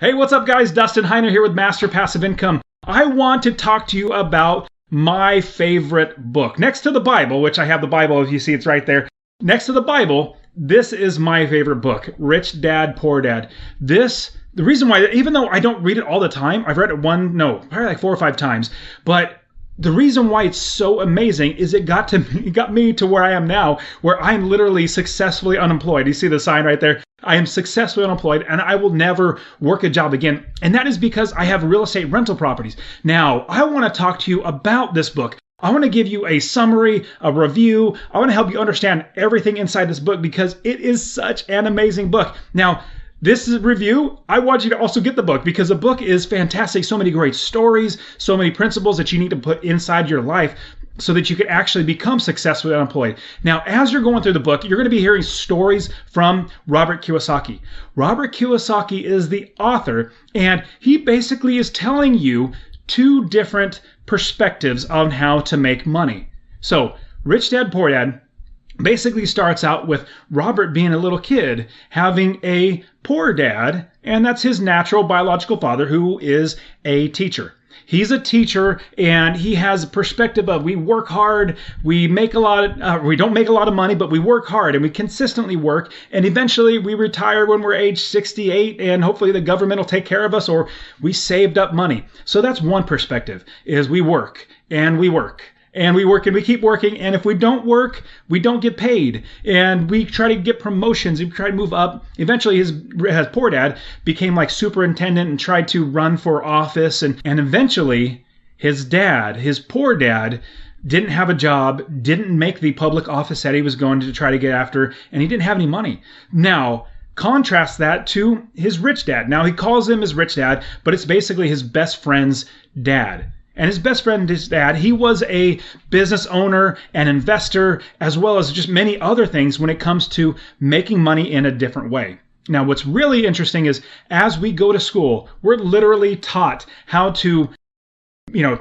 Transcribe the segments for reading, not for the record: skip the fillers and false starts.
Hey, what's up guys? Dustin here with Master Passive Income. I want to talk to you about my favorite book. Next to the Bible, which I have the Bible, if you see it's right there. Next to the Bible, this is my favorite book, Rich Dad, Poor Dad. The reason why, even though I don't read it all the time, I've read it probably like 4 or 5 times, but the reason why it's so amazing is it got me to where I am now, where I'm literally successfully unemployed. You see the sign right there? I am successfully unemployed and I will never work a job again. And that is because I have real estate rental properties. Now, I want to talk to you about this book. I want to give you a summary, a review. I want to help you understand everything inside this book because it is such an amazing book. Now, this is a review. I want you to also get the book because the book is fantastic. So many great stories, so many principles that you need to put inside your life so that you can actually become successfully unemployed. Now, as you're going through the book, you're going to be hearing stories from Robert Kiyosaki. Robert Kiyosaki is the author, and he basically is telling you 2 different perspectives on how to make money. So, Rich Dad, Poor Dad basically starts out with Robert being a little kid, having a poor dad, and that's his natural biological father who is a teacher. He's a teacher and he has a perspective of we work hard, we don't make a lot of money, but we work hard and we consistently work, and eventually we retire when we're age 68 and hopefully the government will take care of us or we saved up money. So that's one perspective, is we work and we work. And we work and we keep working, and if we don't work, we don't get paid. And we try to get promotions, we try to move up. Eventually his poor dad became like superintendent and tried to run for office, and eventually his poor dad, didn't have a job, didn't make the public office that he was going to try to get after, and he didn't have any money. Now, contrast that to his rich dad. Now, he calls him his rich dad, but it's basically his best friend's dad. And his best friend, his dad, he was a business owner, an investor, as well as just many other things when it comes to making money in a different way. Now, what's really interesting is as we go to school, we're literally taught how to,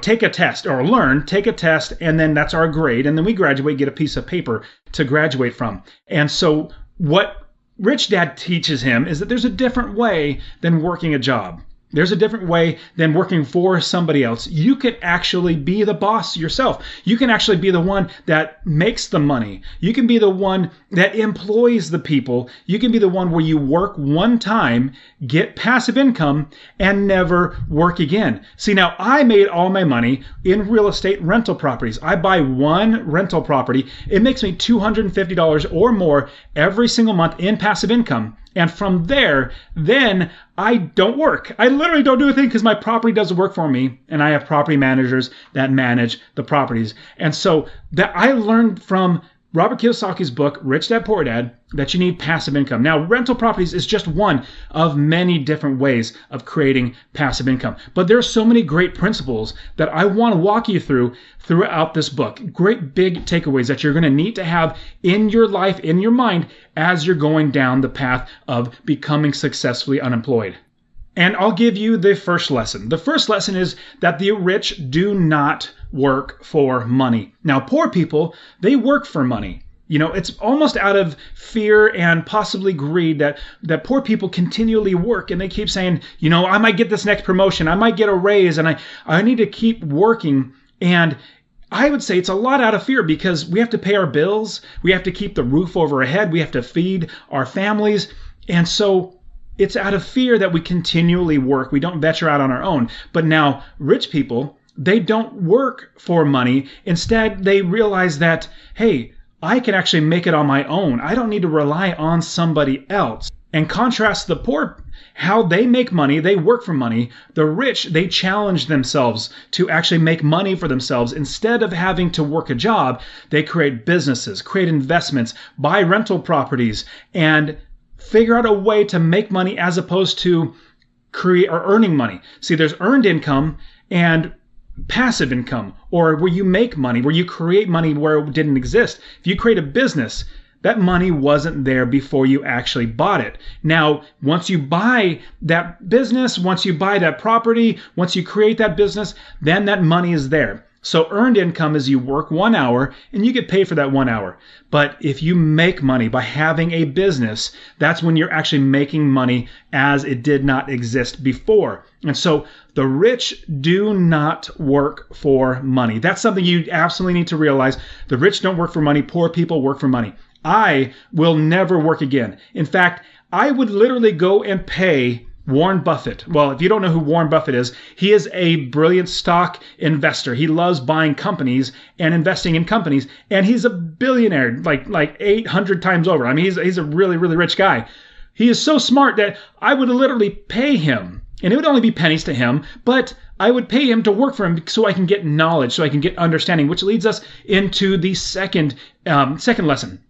take a test or take a test, and then that's our grade. And then we graduate, get a piece of paper to graduate from. And so what Rich Dad teaches him is that there's a different way than working a job. There's a different way than working for somebody else. You can actually be the boss yourself. You can actually be the one that makes the money. You can be the one that employs the people. You can be the one where you work one time, get passive income, and never work again. See, now I made all my money in real estate rental properties. I buy one rental property. It makes me $250 or more every single month in passive income. And from there, then I don't work. I literally don't do a thing because my property doesn't work for me. And I have property managers that manage the properties. And so that I learned from Robert Kiyosaki's book, Rich Dad, Poor Dad, that you need passive income. Now, rental properties is just one of many different ways of creating passive income. But there are so many great principles that I want to walk you through throughout this book. Great big takeaways that you're going to need to have in your life, in your mind, as you're going down the path of becoming successfully unemployed. And I'll give you the first lesson. The first lesson is that the rich do not work for money. Now, poor people, they work for money. It's almost out of fear and possibly greed that poor people continually work, and they keep saying, I might get this next promotion, I might get a raise, and I need to keep working. And I would say it's a lot out of fear because we have to pay our bills, we have to keep the roof over our head, we have to feed our families, and so it's out of fear that we continually work. We don't venture out on our own. But now, rich people, they don't work for money. Instead, they realize that, hey, I can actually make it on my own. I don't need to rely on somebody else. And contrast the poor, how they make money, they work for money. The rich, they challenge themselves to actually make money for themselves. Instead of having to work a job, they create businesses, create investments, buy rental properties, and figure out a way to make money as opposed to earning money. See, there's earned income and passive income, or where you make money, where you create money where it didn't exist. If you create a business, that money wasn't there before you actually bought it. Now, once you buy that business, once you buy that property, once you create that business, then that money is there. So earned income is you work 1 hour and you get paid for that 1 hour. But if you make money by having a business, that's when you're actually making money as it did not exist before. And so the rich do not work for money. That's something you absolutely need to realize. The rich don't work for money. Poor people work for money. I will never work again. In fact, I would literally go and pay Warren Buffett. Well, if you don't know who Warren Buffett is, he is a brilliant stock investor. He loves buying companies and investing in companies, and he's a billionaire like 800 times over. I mean, he's a really, really rich guy. He is so smart that I would literally pay him, and it would only be pennies to him, but I would pay him to work for him so I can get knowledge, so I can get understanding, which leads us into the second lesson.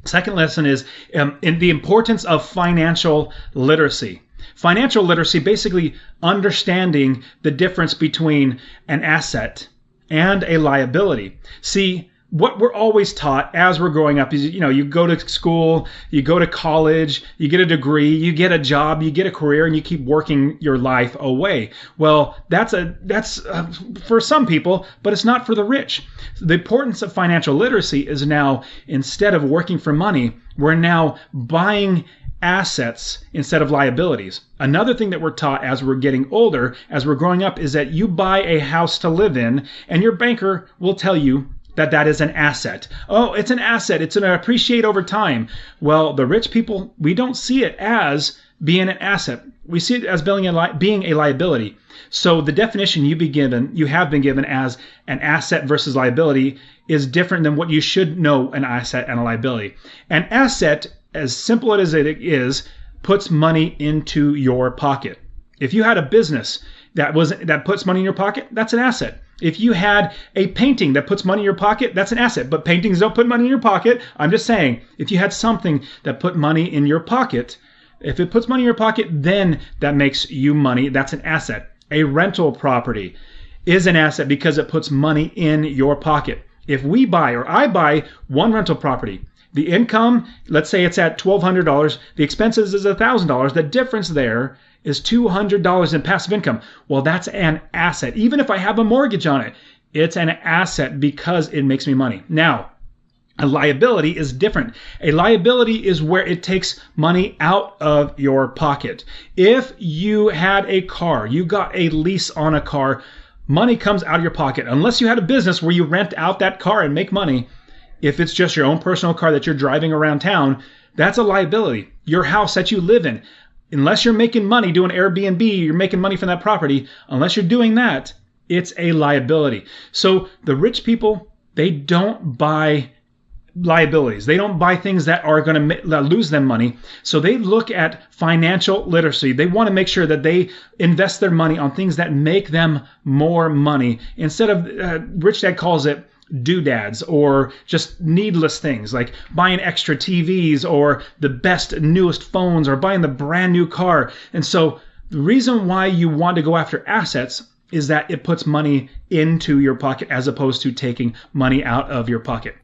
Second lesson is in the importance of financial literacy. Financial literacy, basically understanding the difference between an asset and a liability. See, what we're always taught as we're growing up is, you go to school, you go to college, you get a degree, you get a job, you get a career, and you keep working your life away. Well, that's for some people, but it's not for the rich. The importance of financial literacy is now, instead of working for money, we're now buying assets instead of liabilities. Another thing that we're taught as we're getting older, as we're growing up, is that you buy a house to live in, and your banker will tell you that is an asset. Oh, it's an asset. It's going to appreciate over time. Well, the rich people, we don't see it as being an asset. We see it as being a liability. So the definition you have been given as an asset versus liability is different than what you should know an asset and a liability. An asset, as simple as it is, puts money into your pocket. If you had a business that puts money in your pocket, that's an asset. If you had a painting that puts money in your pocket, that's an asset. But paintings don't put money in your pocket. I'm just saying, if you had something that put money in your pocket, if it puts money in your pocket, then that makes you money. That's an asset. A rental property is an asset because it puts money in your pocket. If I buy one rental property, the income, let's say it's at $1,200, the expenses is $1,000. The difference there is $200 in passive income. Well, that's an asset. Even if I have a mortgage on it, it's an asset because it makes me money. Now, a liability is different. A liability is where it takes money out of your pocket. If you had a car, you got a lease on a car, money comes out of your pocket. Unless you had a business where you rent out that car and make money, if it's just your own personal car that you're driving around town, that's a liability. Your house that you live in, unless you're making money doing Airbnb, you're making money from that property, unless you're doing that, it's a liability. So the rich people, they don't buy liabilities. They don't buy things that are going to lose them money. So they look at financial literacy. They want to make sure that they invest their money on things that make them more money instead of, Rich Dad calls it, doodads or just needless things like buying extra TVs or the best newest phones or buying the brand new car. And so the reason why you want to go after assets is that it puts money into your pocket as opposed to taking money out of your pocket.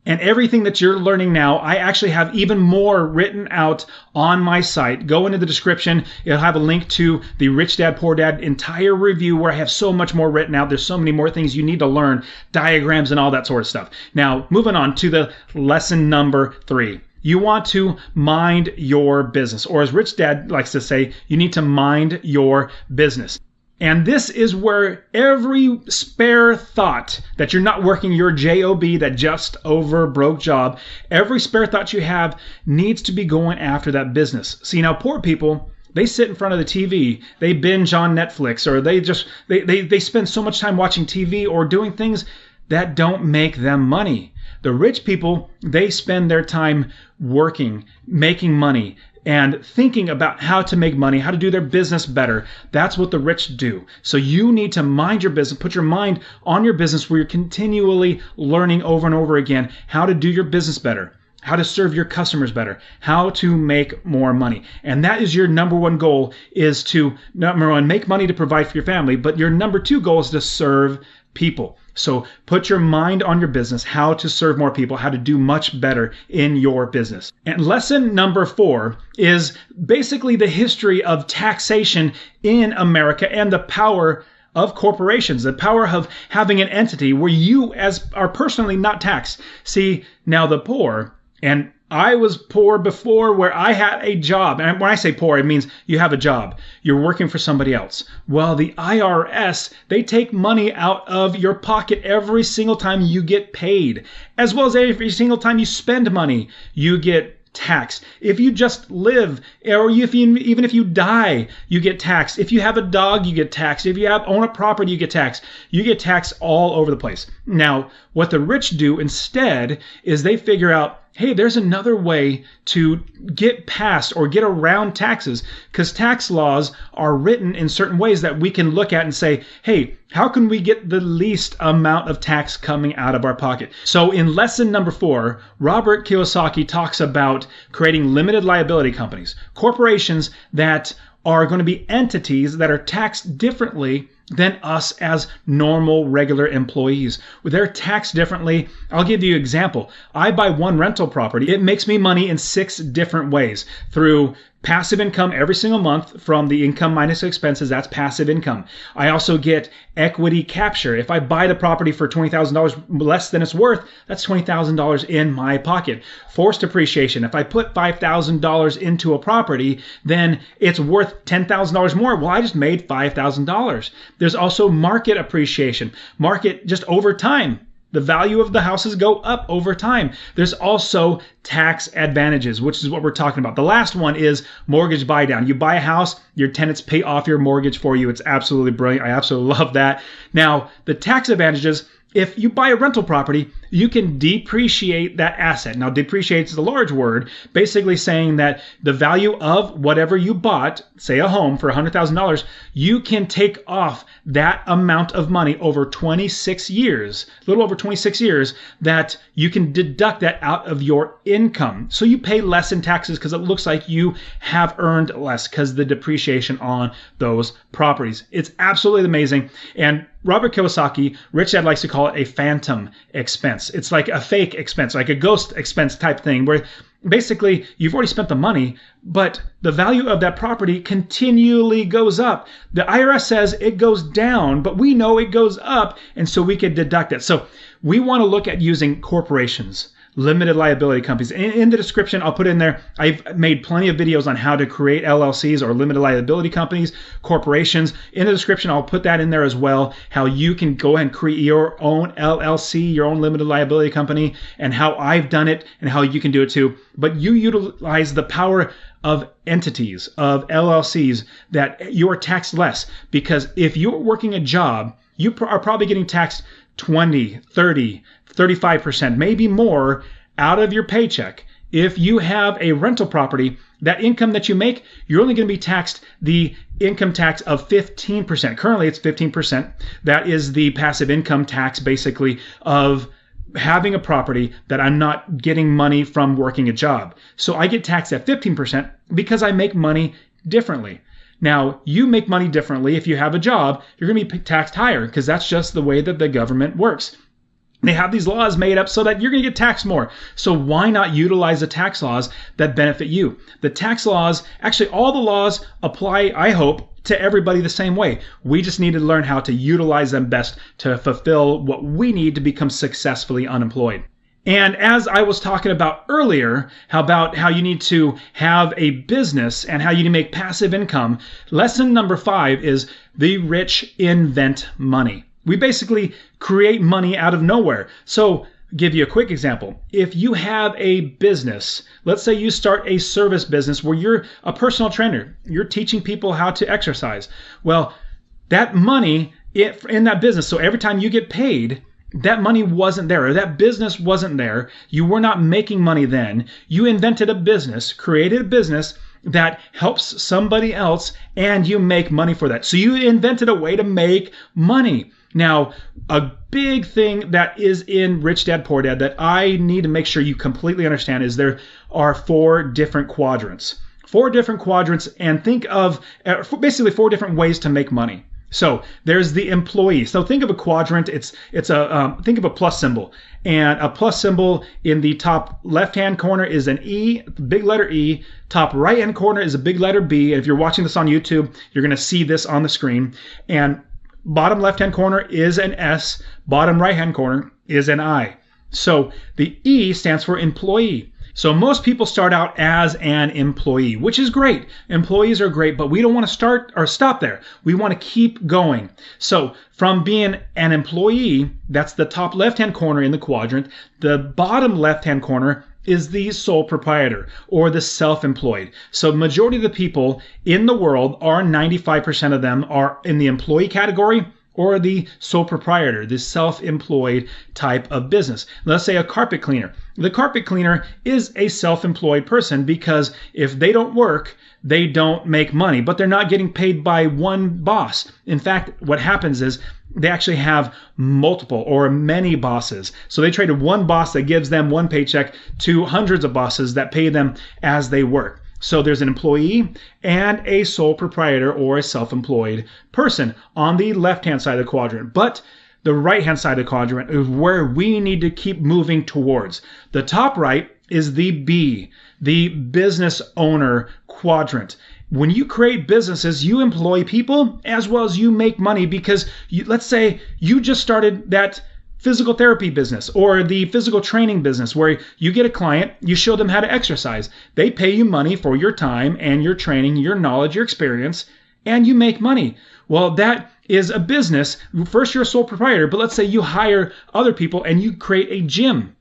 And everything that you're learning now, I actually have even more written out on my site. Go into the description. It'll have a link to the Rich Dad, Poor Dad entire review where I have so much more written out. There's so many more things you need to learn, diagrams and all that sort of stuff. Now, moving on to the lesson number 3. You want to mind your business. Or as Rich Dad likes to say, you need to mind your business. And this is where every spare thought that you're not working your job, that just over broke job, every spare thought you have needs to be going after that business. See, now poor people, they sit in front of the TV, they binge on Netflix, or they spend so much time watching TV or doing things that don't make them money. The rich people, they spend their time working, making money, and thinking about how to make money, how to do their business better. That's what the rich do. So you need to mind your business, put your mind on your business where you're continually learning over and over again how to do your business better, how to serve your customers better, how to make more money. And that is your number one goal, is to, number one, make money to provide for your family, but your number 2 goal is to serve people. So put your mind on your business, how to serve more people, how to do much better in your business. And lesson number 4 is basically the history of taxation in America and the power of corporations, the power of having an entity where you are personally not taxed. See, now the poor, and I was poor before where I had a job. And when I say poor, it means you have a job. You're working for somebody else. Well, the IRS, they take money out of your pocket every single time you get paid, as well as every single time you spend money, you get taxed. If you just live, or even if you die, you get taxed. If you have a dog, you get taxed. If you own a property, you get taxed. You get taxed all over the place. Now, what the rich do instead is they figure out, hey, there's another way to get past or get around taxes, because tax laws are written in certain ways that we can look at and say, hey, how can we get the least amount of tax coming out of our pocket? So in lesson number 4, Robert Kiyosaki talks about creating limited liability companies, corporations that are going to be entities that are taxed differently than us as normal, regular employees. They're taxed differently. I'll give you an example. I buy one rental property. It makes me money in 6 different ways. Through passive income every single month from the income minus expenses, that's passive income. I also get equity capture. If I buy the property for $20,000 less than it's worth, that's $20,000 in my pocket. Forced appreciation. If I put $5,000 into a property, then it's worth $10,000 more. Well, I just made $5,000. There's also market appreciation. Market just over time. The value of the houses go up over time. There's also tax advantages, which is what we're talking about. The last one is mortgage buy down. You buy a house, your tenants pay off your mortgage for you. It's absolutely brilliant. I absolutely love that. Now, the tax advantages, if you buy a rental property, you can depreciate that asset. Now, depreciate is a large word, basically saying that the value of whatever you bought, say a home for $100,000, you can take off that amount of money over 26 years, a little over 26 years, that you can deduct that out of your income. So you pay less in taxes because it looks like you have earned less because of the depreciation on those properties. It's absolutely amazing. And Robert Kiyosaki, Rich Dad likes to call it a phantom expense. It's like a fake expense, like a ghost expense type thing, where basically you've already spent the money, but the value of that property continually goes up. The IRS says it goes down, but we know it goes up, and so we can deduct it. So we want to look at using corporations, limited liability companies. In the description, I'll put in there, I've made plenty of videos on how to create LLCs or limited liability companies, corporations. In the description, I'll put that in there as well, how you can go ahead and create your own LLC, your own limited liability company, and how I've done it and how you can do it too. But you utilize the power of entities, of LLCs, that you are taxed less, because if you're working a job, you are probably getting taxed 20, 30, 35%, maybe more out of your paycheck. If you have a rental property, that income that you make, you're only going to be taxed the income tax of 15%. Currently, it's 15%. That is the passive income tax, basically, of having a property that I'm not getting money from working a job. So I get taxed at 15% because I make money differently. Now, you make money differently. If you have a job, you're going to be taxed higher because that's just the way that the government works. They have these laws made up so that you're going to get taxed more. So why not utilize the tax laws that benefit you? The tax laws, actually all the laws apply, I hope, to everybody the same way. We just need to learn how to utilize them best to fulfill what we need to become successfully unemployed. And as I was talking about earlier, about how you need to have a business and how you need to make passive income, lesson number 5 is the rich invent money. We basically create money out of nowhere. So, give you a quick example. If you have a business, let's say you start a service business where you're a personal trainer, you're teaching people how to exercise. Well, that money in that business, so every time you get paid, that money wasn't there, or that business wasn't there. You were not making money then. You invented a business, created a business that helps somebody else, and you make money for that. So you invented a way to make money. Now, a big thing that is in Rich Dad, Poor Dad that I need to make sure you completely understand is there are 4 different quadrants. 4 different quadrants, and think of basically 4 different ways to make money. So there's the employee. So think of a quadrant. Think of a plus symbol, and a plus symbol in the top left-hand corner is an E, big letter E. Top right-hand corner is a big letter B. And if you're watching this on YouTube, you're going to see this on the screen. And bottom left-hand corner is an S, bottom right-hand corner is an I. So the E stands for employee. So most people start out as an employee, which is great. Employees are great, but we don't want to start or stop there. We want to keep going. So from being an employee, that's the top left-hand corner in the quadrant. The bottom left-hand corner is the sole proprietor or the self-employed. So majority of the people in the world are 95% of them are in the employee category or the sole proprietor, the self-employed type of business. Let's say a carpet cleaner. The carpet cleaner is a self-employed person because if they don't work, they don't make money, but they're not getting paid by one boss. In fact, what happens is they actually have multiple or many bosses. So they traded one boss that gives them one paycheck to hundreds of bosses that pay them as they work. So there's an employee and a sole proprietor or a self-employed person on the left-hand side of the quadrant. But the right-hand side of the quadrant is where we need to keep moving towards. The top right is the B, the business owner quadrant. When you create businesses, you employ people as well as you make money because let's say you just started that physical therapy business or the physical training business where you get a client, you show them how to exercise. They pay you money for your time and your training, your knowledge, your experience, and you make money. Well, that is a business. First, you're a sole proprietor, but let's say you hire other people and you create a gym.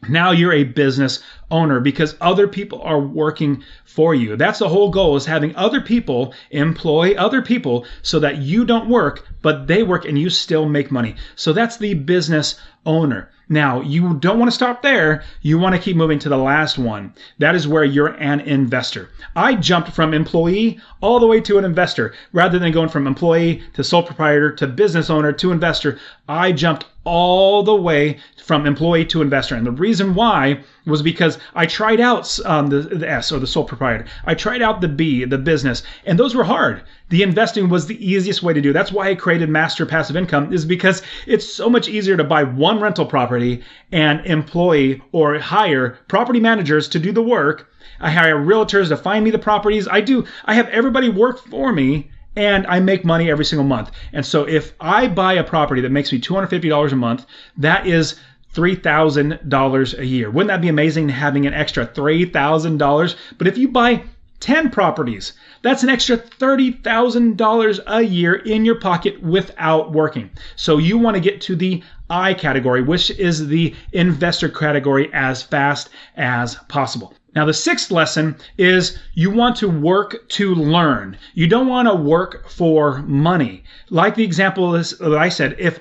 Now you're a business owner because other people are working for you. That's the whole goal, is having other people employ other people so that you don't work, but they work and you still make money. So that's the business owner. Now, you don't want to stop there. You want to keep moving to the last one. That is where you're an investor. I jumped from employee all the way to an investor. Rather than going from employee to sole proprietor to business owner to investor, I jumped all the way from employee to investor. And the reason why was because I tried out the S, or the sole proprietor. I tried out the B, the business, and those were hard. The investing was the easiest way to do. That's why I created Master Passive Income, is because it's so much easier to buy one rental property and employ or hire property managers to do the work. I hire realtors to find me the properties. I have everybody work for me, and I make money every single month. And so if I buy a property that makes me $250 a month, that is $3,000 a year. Wouldn't that be amazing, having an extra $3,000? But if you buy 10 properties, that's an extra $30,000 a year in your pocket without working. So you want to get to the I category, which is the investor category, as fast as possible. Now, the sixth lesson is you want to work to learn. You don't want to work for money. Like the example that I said, if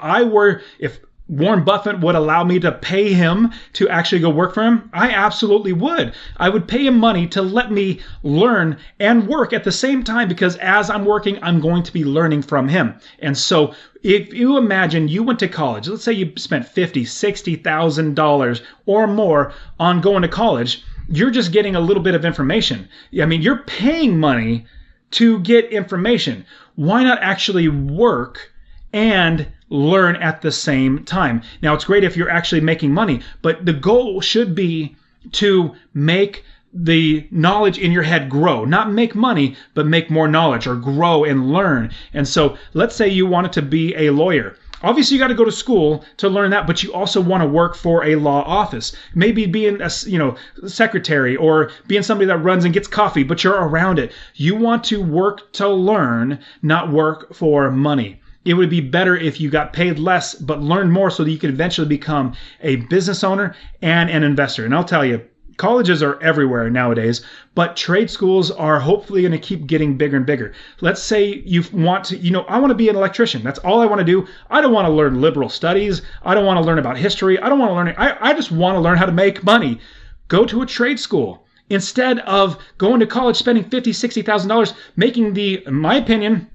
Warren Buffett would allow me to pay him to actually go work for him, I absolutely would. I would pay him money to let me learn and work at the same time, because as I'm working, I'm going to be learning from him. And so if you imagine you went to college, let's say you spent $50,000, $60,000 or more on going to college, you're just getting a little bit of information. I mean, you're paying money to get information. Why not actually work and learn at the same time? Now, it's great if you're actually making money, but the goal should be to make the knowledge in your head grow. Not make money, but make more knowledge, or grow and learn. And so let's say you wanted to be a lawyer. Obviously, you got to go to school to learn that, but you also want to work for a law office. Maybe being a secretary, or being somebody that runs and gets coffee, but you're around it. You want to work to learn, not work for money. It would be better if you got paid less, but learned more so that you could eventually become a business owner and an investor. And I'll tell you, colleges are everywhere nowadays, but trade schools are hopefully going to keep getting bigger and bigger. Let's say you want to, I want to be an electrician. That's all I want to do. I don't want to learn liberal studies. I don't want to learn about history. I don't want to learn. I just want to learn how to make money. Go to a trade school. Instead of going to college, spending $50,000, $60,000, making in my opinion,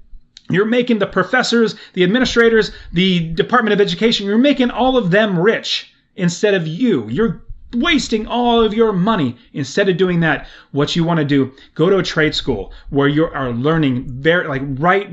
you're making the professors, the administrators, the Department of Education, you're making all of them rich instead of you. You're wasting all of your money. Instead of doing that, what you want to do, go to a trade school where you are learning right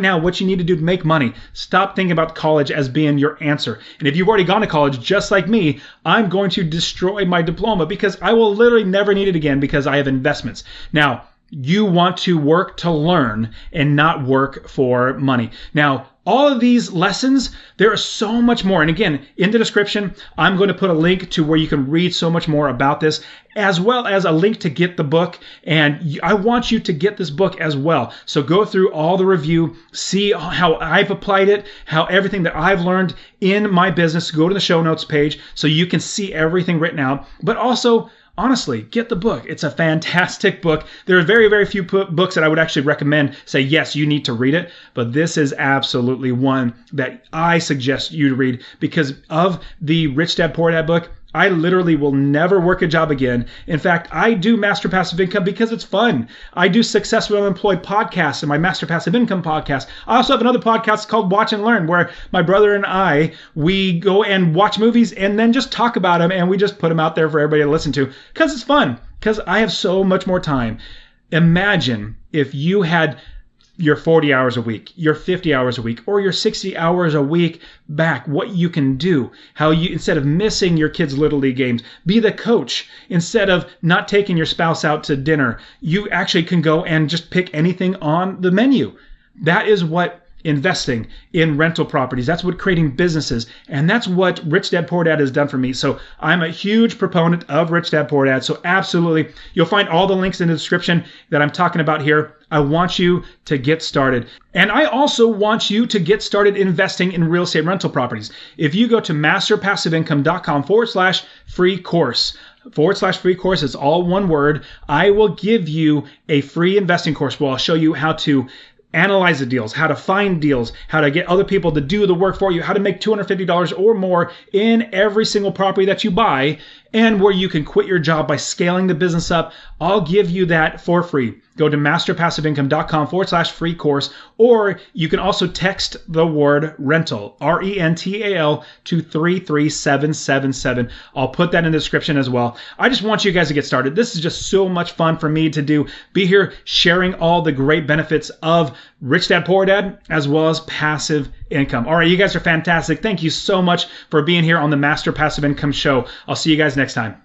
now what you need to do to make money. Stop thinking about college as being your answer. And if you've already gone to college, just like me, I'm going to destroy my diploma because I will literally never need it again because I have investments. Now, you want to work to learn and not work for money. Now, All of these lessons, there is so much more. And again, in the description, I'm going to put a link to where you can read so much more about this, as well as a link to get the book. And I want you to get this book as well. So go through all the review, see how I've applied it, how everything that I've learned in my business. Go to the show notes page so you can see everything written out. But also, honestly, get the book. It's a fantastic book. There are very, very few books that I would actually recommend, say, yes, you need to read it. But this is absolutely one that I suggest you to read because of the Rich Dad Poor Dad book. I literally will never work a job again. In fact, I do Master Passive Income because it's fun. I do Successful Unemployed podcasts and my Master Passive Income podcast. I also have another podcast called Watch and Learn where my brother and I, we go and watch movies and then just talk about them and we just put them out there for everybody to listen to because it's fun, because I have so much more time. Imagine if you had your 40 hours a week, your 50 hours a week, or your 60 hours a week back, what you can do, how you, instead of missing your kids' Little League games, be the coach. Instead of not taking your spouse out to dinner, you actually can go and just pick anything on the menu. That is what investing in rental properties, that's what creating businesses, and that's what Rich Dad Poor Dad has done for me. So I'm a huge proponent of Rich Dad Poor Dad. So absolutely, you'll find all the links in the description that I'm talking about here. I want you to get started. And I also want you to get started investing in real estate rental properties. If you go to masterpassiveincome.com/free course, /free course, it's all one word, I will give you a free investing course where I'll show you how to analyze the deals, how to find deals, how to get other people to do the work for you, how to make $250 or more in every single property that you buy, and where you can quit your job by scaling the business up. I'll give you that for free. Go to masterpassiveincome.com/free course, or you can also text the word rental, RENTAL, to 33777. I'll put that in the description as well. I just want you guys to get started. This is just so much fun for me to do. Be here sharing all the great benefits of Rich Dad Poor Dad as well as passive income. All right, you guys are fantastic. Thank you so much for being here on the Master Passive Income Show. I'll see you guys next time.